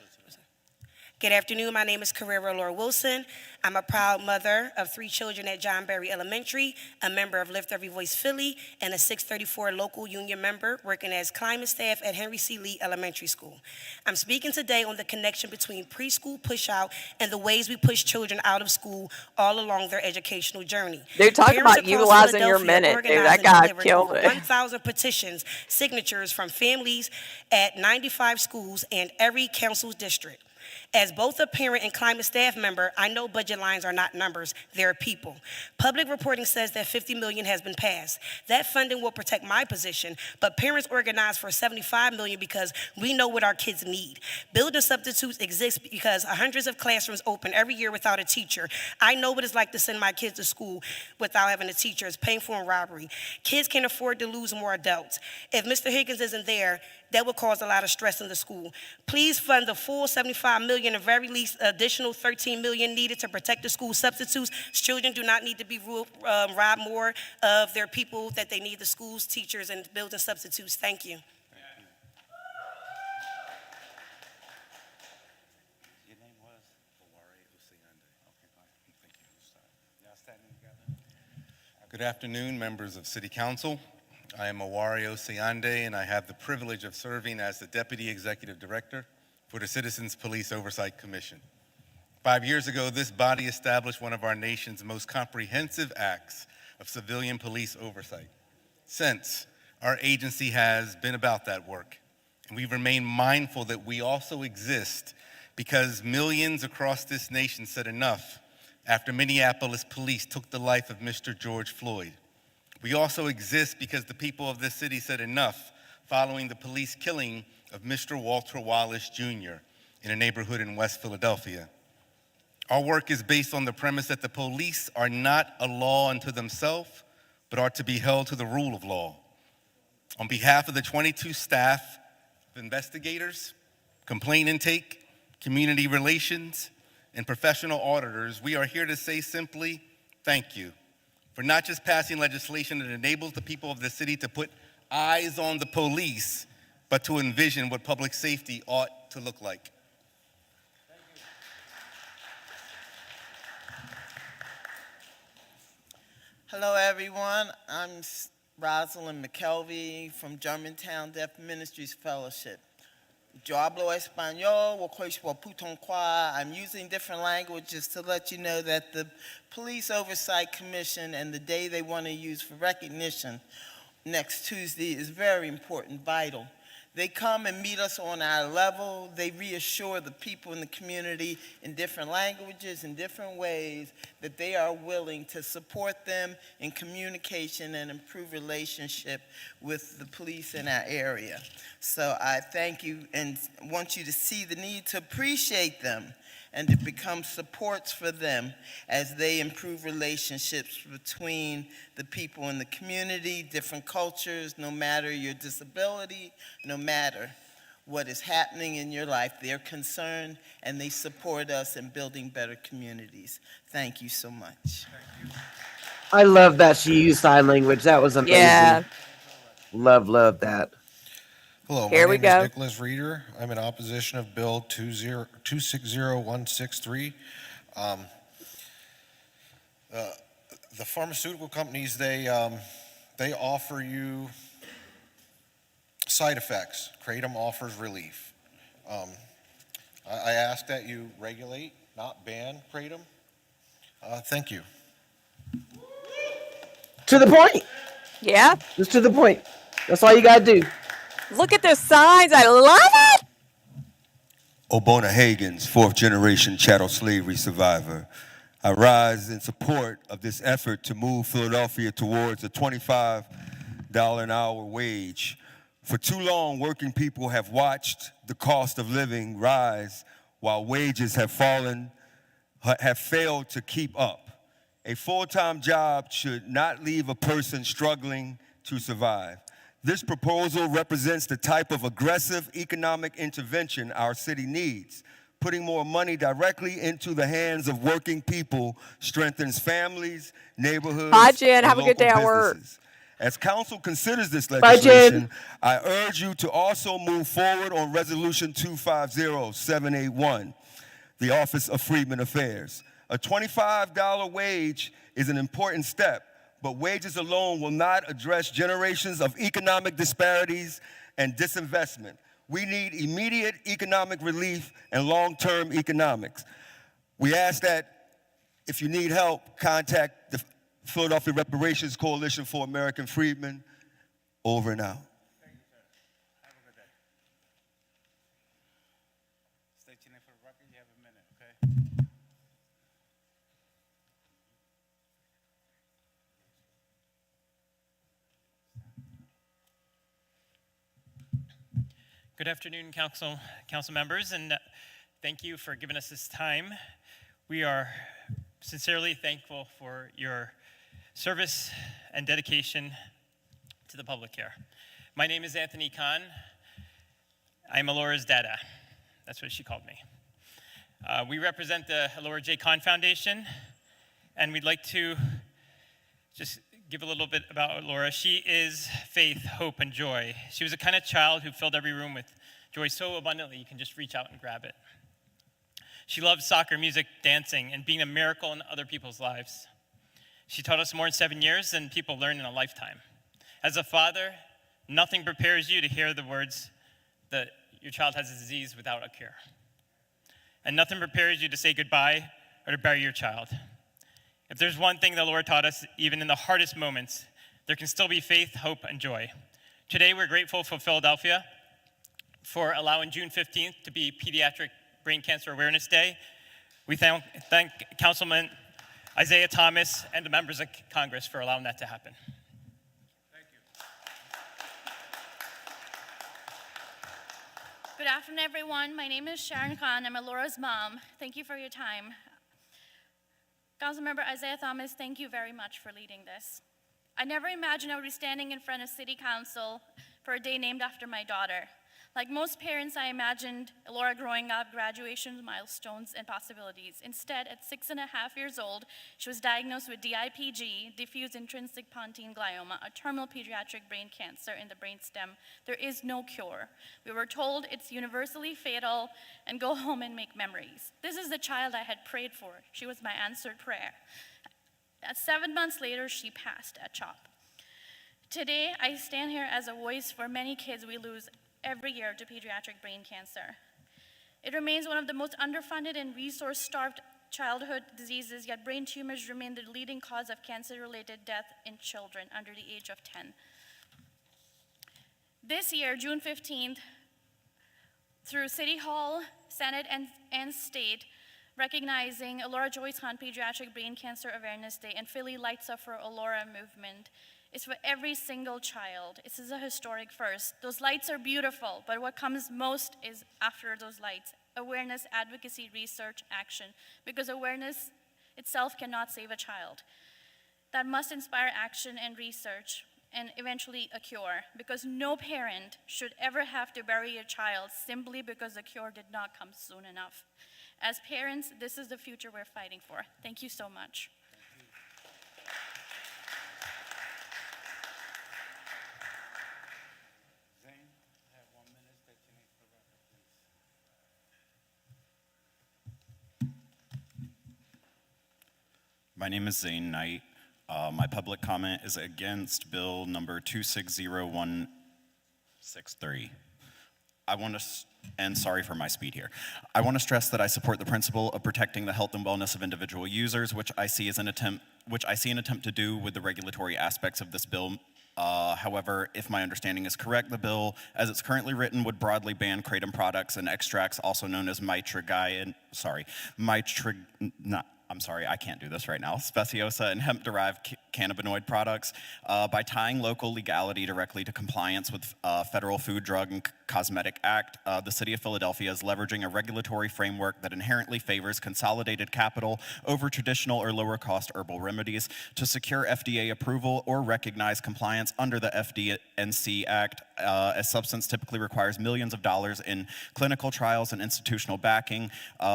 Good afternoon. My name is Carrera Laura Wilson. I'm a proud mother of 3 children at John Berry Elementary, a member of Lift Every Voice Philly, and a 634 local union member working as climate staff at Henry C. Lee Elementary School. I'm speaking today on the connection between preschool push-out and the ways we push children out of school all along their educational journey. Dude, talk Parents about across utilizing your Philadelphia minute, dude. organized That and guy delivered killed over it. 1,000 petitions, signatures from families at 95 schools and every council district. As both a parent and climate staff member, I know budget lines are not numbers, they're people. Public reporting says that $50 million has been passed. That funding will protect my position, but parents organize for $75 million because we know what our kids need. Building substitutes exist because hundreds of classrooms open every year without a teacher. I know what it's like to send my kids to school without having a teacher. It's painful and robbery. Kids can't afford to lose more adults. If Mr. Higgins isn't there, that would cause a lot of stress in the school. Please fund the full $75 million and very least additional $13 million needed to protect the school substitutes. Children do not need to be robbed more of their people that they need, the schools, teachers, and building substitutes. Thank you. Good afternoon, members of City Council. I am Awario Siande, and I have the privilege of serving as the Deputy Executive Director for the Citizens Police Oversight Commission. 5 years ago, this body established one of our nation's most comprehensive acts of civilian police oversight. Since, our agency has been about that work, and we've remained mindful that we also exist because millions across this nation said enough after Minneapolis police took the life of Mr. George Floyd. We also exist because the people of this city said enough following the police killing of Mr. Walter Wallace Jr. in a neighborhood in West Philadelphia. Our work is based on the premise that the police are not a law unto themselves, but are to be held to the rule of law. On behalf of the 22 staff investigators, complaint intake, community relations, and professional auditors, we are here to say simply, thank you for not just passing legislation that enables the people of the city to put eyes on the police, but to envision what public safety ought to look like. Hello, everyone. I'm Rosalind McKelvey from Germantown Deaf Ministries Fellowship. Yo hablo español, I'm using different languages to let you know that the Police Oversight Commission and the day they want to use for recognition next Tuesday is very important, vital. They come and meet us on our level. They reassure the people in the community in different languages, in different ways, that they are willing to support them in communication and improve relationship with the police in our area. So I thank you and want you to see the need to appreciate them and to become supports for them as they improve relationships between the people in the community, different cultures, no matter your disability, no matter what is happening in your life. They're concerned and they support us in building better communities. Thank you so much. I love that she used sign language. That was amazing. Yeah. Love that. Hello, Here my we name go. is Nicholas Reeder. I'm in opposition of Bill 260163. The pharmaceutical companies, they offer you side effects. Kratom offers relief. I ask that you regulate, not ban Kratom. Thank you. To the point. Yeah. Just to the point. That's all you gotta do. Look at the signs. I love it. Obona Hagins, fourth generation chattel slavery survivor. I rise in support of this effort to move Philadelphia towards a $25 an hour wage. For too long, working people have watched the cost of living rise while wages have failed to keep up. A full-time job should not leave a person struggling to survive. This proposal represents the type of aggressive economic intervention our city needs. Putting more money directly into the hands of working people strengthens families, neighborhoods, Bye, Jen. and Have a good day local at work. businesses. As council considers this Jen. legislation, I urge you to also move forward on Resolution 250781, the Office of Freedmen Affairs. A $25 wage is an important step, but wages alone will not address generations of economic disparities and disinvestment. We need immediate economic relief and long-term economics. We ask that if you need help, contact the Philadelphia Reparations Coalition for American Freedmen. Over and out. State your name for the record. You have a minute, okay? Good afternoon, council members, and thank you for giving us this time. We are sincerely thankful for your service and dedication to the public here. My name is Anthony Kahn. I'm Alora's dada. That's what she called me. We represent the Alora J. Kahn Foundation, and we'd like to just give a little bit about Laura. She is faith, hope, and joy. She was the kind of child who filled every room with joy so abundantly you can just reach out and grab it. She loved soccer, music, dancing, and being a miracle in other people's lives. She taught us more in 7 years than people learn in a lifetime. As a father, nothing prepares you to hear the words that your child has a disease without a cure. And nothing prepares you to say goodbye or to bury your child. If there's one thing the Lord taught us, even in the hardest moments, there can still be faith, hope, and joy. Today, we're grateful for Philadelphia for allowing June 15th to be Pediatric Brain Cancer Awareness Day. We thank Councilman Isaiah Thomas and the members of Congress for allowing that to happen. Good afternoon, everyone. My name is Sharon Khan. I'm Alora's mom. Thank you for your time. Councilmember Isaiah Thomas, thank you very much for leading this. I never imagined I would be standing in front of City Council for a day named after my daughter. Like most parents, I imagined Laura growing up, graduation milestones, and possibilities. Instead, at 6.5 years old, she was diagnosed with DIPG, diffuse intrinsic pontine glioma, a terminal pediatric brain cancer in the brainstem. There is no cure. We were told it's universally fatal and go home and make memories. This is the child I had prayed for. She was my answered prayer. 7 months later, she passed at CHOP. Today, I stand here as a voice for many kids we lose every year to pediatric brain cancer. It remains one of the most underfunded and resource-starved childhood diseases, yet brain tumors remain the leading cause of cancer-related death in children under the age of 10. This year, June 15th, through City Hall, Senate, and State, recognizing Elora Joyce Hunt Pediatric Brain Cancer Awareness Day and Philly Lights Up for Elora movement, is for every single child. This is a historic first. Those lights are beautiful, but what comes most is after those lights: awareness, advocacy, research, action, because awareness itself cannot save a child. That must inspire action and research, and eventually a cure, because no parent should ever have to bury a child simply because a cure did not come soon enough. As parents, this is the future we're fighting for. Thank you so much. My name is Zane Knight. My public comment is against Bill number 260163. And sorry for my speed here. I want to stress that I support the principle of protecting the health and wellness of individual users, which I see an attempt to do with the regulatory aspects of this bill. However, if my understanding is correct, the bill, as it's currently written, would broadly ban kratom products and extracts, also known as speciosa and hemp-derived cannabinoid products, by tying local legality directly to compliance with Federal Food, Drug, and Cosmetic Act. The City of Philadelphia is leveraging a regulatory framework that inherently favors consolidated capital over traditional or lower-cost herbal remedies to secure FDA approval or recognize compliance under the FD&C Act. A substance typically requires millions of dollars in clinical trials and institutional backing,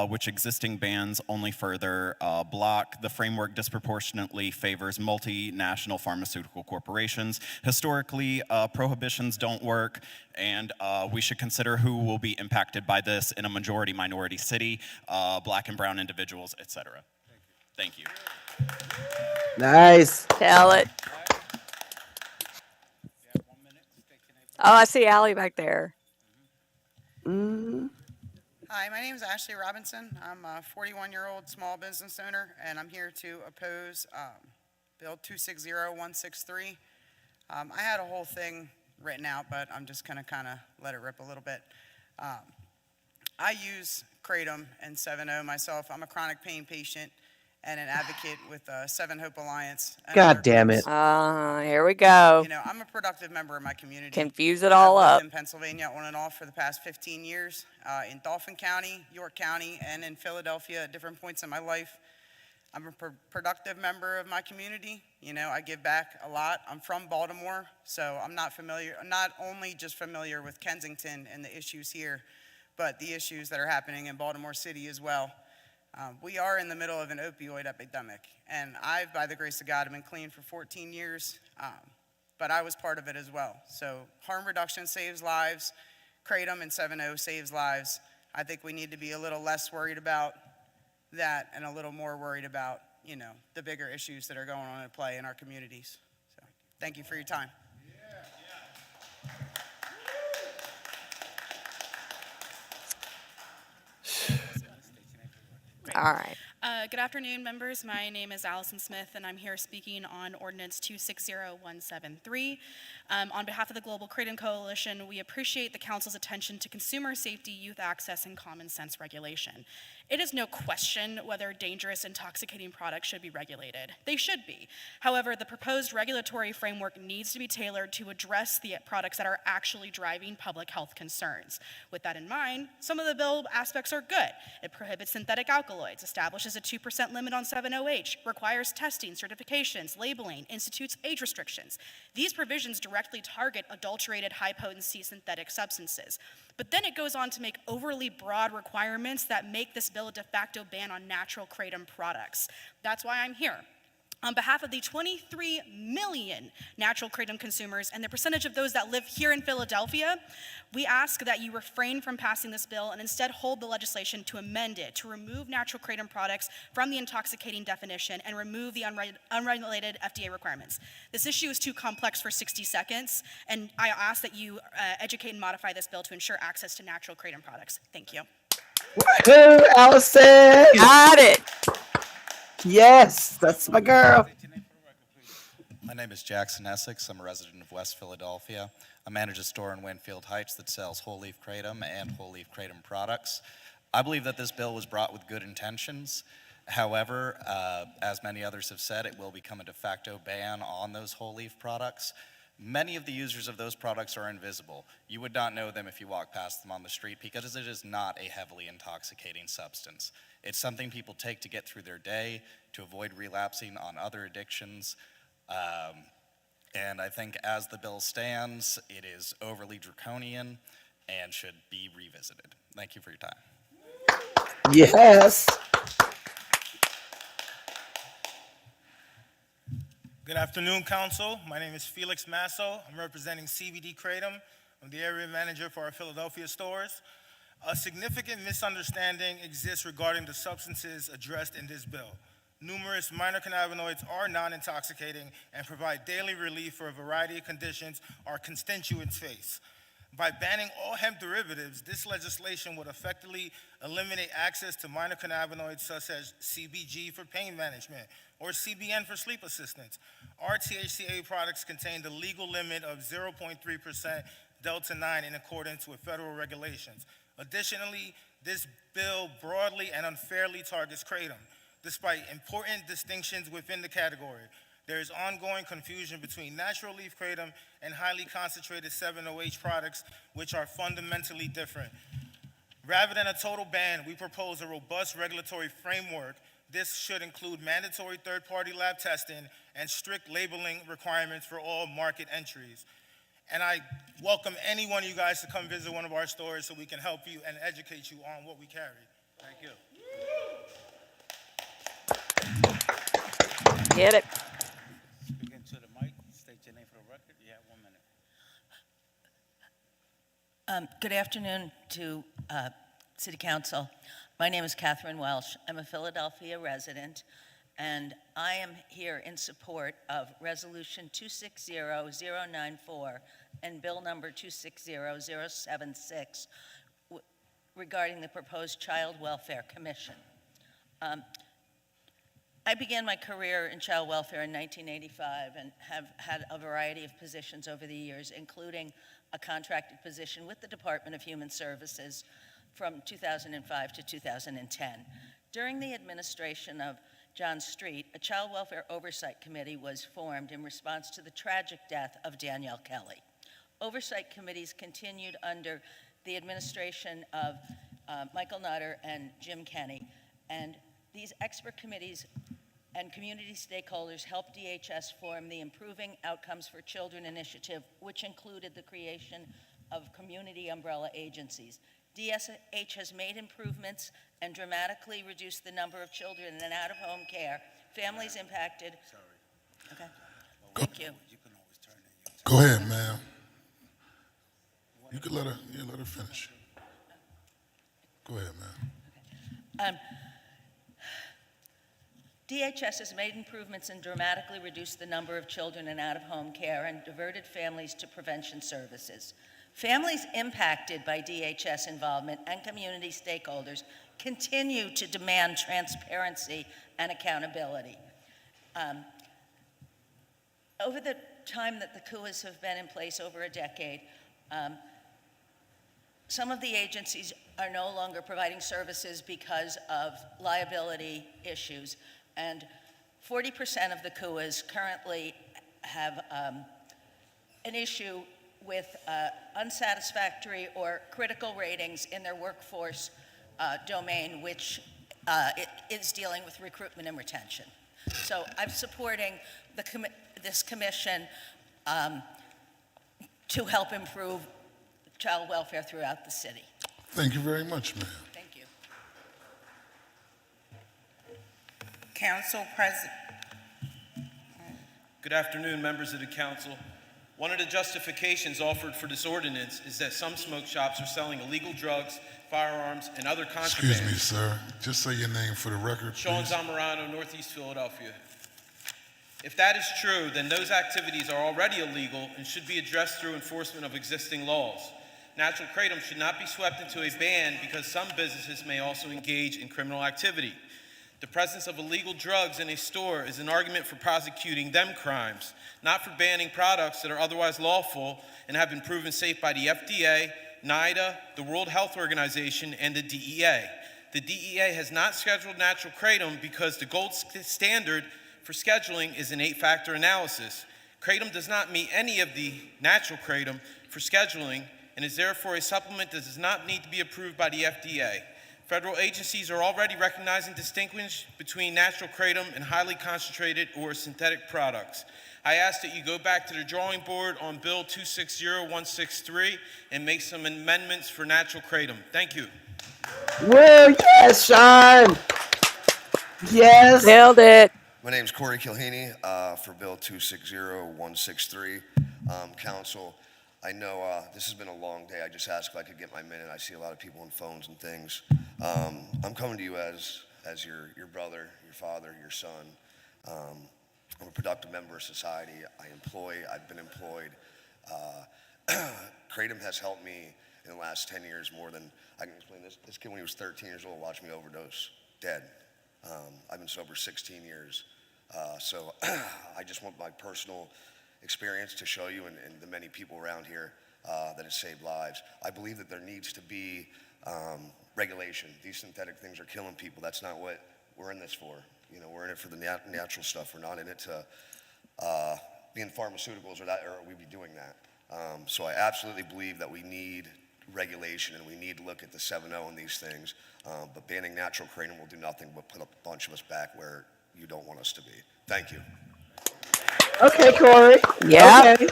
which existing bans only further block. The framework disproportionately favors multinational pharmaceutical corporations. Historically, prohibitions don't work, and we should consider who will be impacted by this in a majority-minority city, black and brown individuals, etc. Thank you. Nice. Tell it. Oh, I see Allie back there. Hi, my name is Ashley Robinson. I'm a 41-year-old small business owner, and I'm here to oppose Bill 260163. I had a whole thing written out, but I'm just going to kind of let it rip a little bit. I use Kratom and 7-0 myself. I'm a chronic pain patient and an advocate with Seven Hope Alliance. God damn it. Here we go. You know, I'm a productive member of my community. Confuse it all I've up. lived in Pennsylvania on and off for the past 15 years, in Dauphin County, York County, and in Philadelphia at different points in my life. I'm a productive member of my community. You know, I give back a lot. I'm from Baltimore, so I'm not only just familiar with Kensington and the issues here, but the issues that are happening in Baltimore City as well. We are in the middle of an opioid epidemic, and I've, by the grace of God, have been clean for 14 years, but I was part of it as well. So harm reduction saves lives, Kratom and 7-0 saves lives. I think we need to be a little less worried about that and a little more worried about, you know, the bigger issues that are going on at play in our communities. So thank you for your time. All right. Good afternoon, members. My name is Allison Smith, and I'm here speaking on Ordinance 260173. On behalf of the Global Kratom Coalition, we appreciate the Council's attention to consumer safety, youth access, and common sense regulation. It is no question whether dangerous, intoxicating products should be regulated. They should be. However, the proposed regulatory framework needs to be tailored to address the products that are actually driving public health concerns. With that in mind, some of the bill aspects are good. It prohibits synthetic alkaloids, establishes a 2% limit on 7-OH, requires testing, certifications, labeling, institutes age restrictions. These provisions directly target adulterated high-potency synthetic substances. But then it goes on to make overly broad requirements that make this bill a de facto ban on natural kratom products. That's why I'm here. On behalf of the 23 million natural kratom consumers and the percentage of those that live here in Philadelphia, we ask that you refrain from passing this bill and instead hold the legislation to amend it, to remove natural kratom products from the intoxicating definition and remove the unregulated FDA requirements. This issue is too complex for 60 seconds, and I ask that you educate and modify this bill to ensure access to natural kratom products. Thank you. Woohoo, Allison! Got it. Yes, that's my girl. My name is Jackson Essex. I'm a resident of West Philadelphia. I manage a store in Winfield Heights that sells whole leaf kratom and whole leaf kratom products. I believe that this bill was brought with good intentions. However, as many others have said, it will become a de facto ban on those whole leaf products. Many of the users of those products are invisible. You would not know them if you walk past them on the street because it is not a heavily intoxicating substance. It's something people take to get through their day, to avoid relapsing on other addictions. And I think as the bill stands, it is overly draconian and should be revisited. Thank you for your time. Yes. Good afternoon, Council. My name is Felix Masso. I'm representing CBD Kratom. I'm the area manager for our Philadelphia stores. A significant misunderstanding exists regarding the substances addressed in this bill. Numerous minor cannabinoids are non-intoxicating and provide daily relief for a variety of conditions our constituents face. By banning all hemp derivatives, this legislation would effectively eliminate access to minor cannabinoids such as CBG for pain management or CBN for sleep assistance. Our THCA products contain the legal limit of 0.3% Delta-9 in accordance with federal regulations. Additionally, this bill broadly and unfairly targets kratom. Despite important distinctions within the category, there is ongoing confusion between natural leaf kratom and highly concentrated 7-OH products, which are fundamentally different. Rather than a total ban, we propose a robust regulatory framework. This should include mandatory third-party lab testing and strict labeling requirements for all market entries. And I welcome any one of you guys to come visit one of our stores so we can help you and educate you on what we carry. Thank you. Get it. Speak into the mic, state your name for the record. You have 1 minute. Good afternoon to City Council. My name is Catherine Welsh. I'm a Philadelphia resident, and I am here in support of Resolution 260094 and Bill Number 260076 regarding the proposed Child Welfare Commission. I began my career in child welfare in 1985 and have had a variety of positions over the years, including a contracted position with the Department of Human Services from 2005 to 2010. During the administration of John Street, a Child Welfare Oversight Committee was formed in response to the tragic death of Danielle Kelly. Oversight committees continued under the administration of Michael Nutter and Jim Kenney, and these expert committees and community stakeholders helped DHS form the Improving Outcomes for Children initiative, which included the creation of community umbrella agencies. DSH has made improvements and dramatically reduced the number of children in out-of-home care, families impacted. Okay, thank you. Go ahead, ma'am. You can let her finish. Go ahead, ma'am. DHS has made improvements and dramatically reduced the number of children in out-of-home care and diverted families to prevention services. Families impacted by DHS involvement and community stakeholders continue to demand transparency and accountability. Over the time that the CUAs have been in place, over a decade, some of the agencies are no longer providing services because of liability issues, and 40% of the CUAs currently have an issue with unsatisfactory or critical ratings in their workforce domain, which is dealing with recruitment and retention. So I'm supporting this commission to help improve child welfare throughout the city. Thank you very much, ma'am. Thank you. Council President. Good afternoon, members of the council. One of the justifications offered for this ordinance is that some smoke shops are selling illegal drugs, firearms, and other contraband. Excuse me, sir. Just say your name for the record, Sean please. Zamorano, Northeast Philadelphia. If that is true, then those activities are already illegal and should be addressed through enforcement of existing laws. Natural Kratom should not be swept into a ban because some businesses may also engage in criminal activity. The presence of illegal drugs in a store is an argument for prosecuting them crimes, not for banning products that are otherwise lawful and have been proven safe by the FDA, NIDA, the World Health Organization, and the DEA. The DEA has not scheduled natural kratom because the gold standard for scheduling is an 8-factor analysis. Kratom does not meet any of the natural kratom for scheduling and is therefore a supplement that does not need to be approved by the FDA. Federal agencies are already recognizing distinction between natural kratom and highly concentrated or synthetic products. I ask that you go back to the drawing board on Bill 260163 and make some amendments for natural kratom. Thank you. Woo, yes, Sean. Yes. Nailed it. My name's Corey Kilhaney for Bill 260163. Council, I know this has been a long day. I just asked if I could get my minute. I see a lot of people on phones and things. I'm coming to you as your brother, your father, your son. I'm a productive member of society. I've been employed. Kratom has helped me in the last 10 years more than I can explain. This kid, when he was 13 years old, watched me overdose, dead. I've been sober 16 years. So I just want my personal experience to show you and the many people around here that it saved lives. I believe that there needs to be regulation. These synthetic things are killing people. That's not what we're in this for. You know, we're in it for the natural stuff. We're not in it to be in pharmaceuticals or we'd be doing that. So I absolutely believe that we need regulation and we need to look at the 7-0 on these things. But banning natural kratom will do nothing but put a bunch of us back where you don't want us to be. Thank you. Okay, Corey. Yeah. Okay.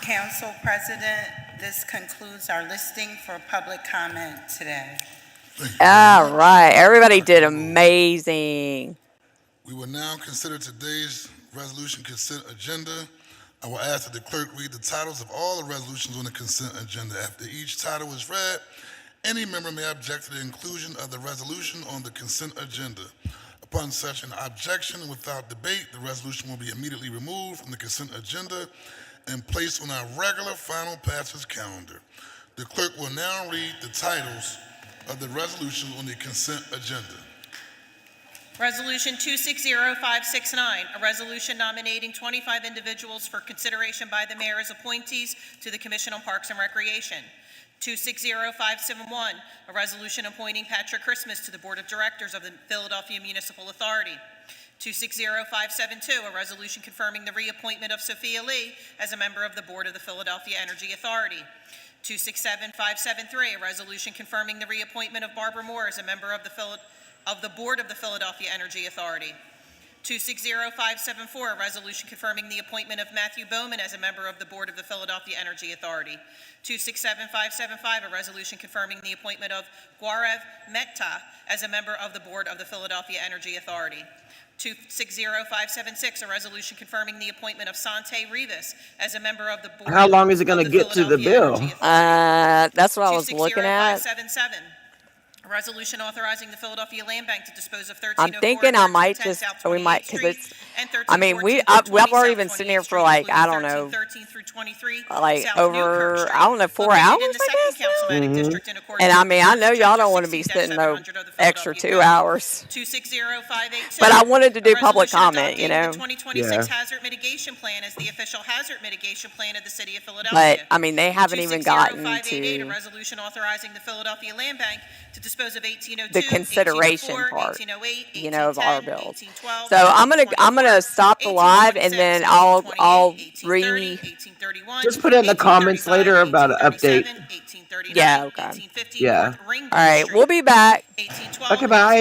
Council President, this concludes our listing for public comment today. All right. Everybody did amazing. We will now consider today's resolution consent agenda. I will ask that the clerk read the titles of all the resolutions on the consent agenda. After each title is read, any member may object to the inclusion of the resolution on the consent agenda. Upon such an objection and without debate, the resolution will be immediately removed from the consent agenda and placed on our regular final passage calendar. The clerk will now read the titles of the resolutions on the consent agenda. Resolution 260569, a resolution nominating 25 individuals for consideration by the mayor as appointees to the Commission on Parks and Recreation. 260571, a resolution appointing Patrick Christmas to the Board of Directors of the Philadelphia Municipal Authority. 260572, a resolution confirming the reappointment of Sophia Lee as a member of the Board of the Philadelphia Energy Authority. 267573, a resolution confirming the reappointment of Barbara Moore as a member of the Board of the Philadelphia Energy Authority. 260574, a resolution confirming the appointment of Matthew Bowman as a member of the Board of the Philadelphia Energy Authority. 267575, a resolution confirming the appointment of Gaurav Mehta as a member of the Board of the Philadelphia Energy Authority. 260576, a resolution confirming the appointment of Sante Rivas as a member of the Board. How long is it going to get to the bill? That's what I was looking at. 260577, a resolution authorizing the Philadelphia Land Bank to dispose of 1304 I'm thinking I might just, we might, because it's, I mean, I've already been sitting here for like, I don't know, like over, I don't know, 4 hours, I guess. And I mean, I know y'all don't want to be sitting no extra 2 hours. 260582. But I wanted to do public comment, you know. The 2026 Hazard Mitigation Plan is the official hazard mitigation plan of the city of Philadelphia. But, I mean, they haven't even gotten 260588, a to resolution authorizing the Philadelphia Land Bank to dispose of 1802, the consideration 1804, part, 1808, you know, of our bills. 1812, So I'm gonna stop the live and then I'll Just put it in the comments later about an update. Yeah, okay. Yeah. All right, we'll be back. Okay, bye.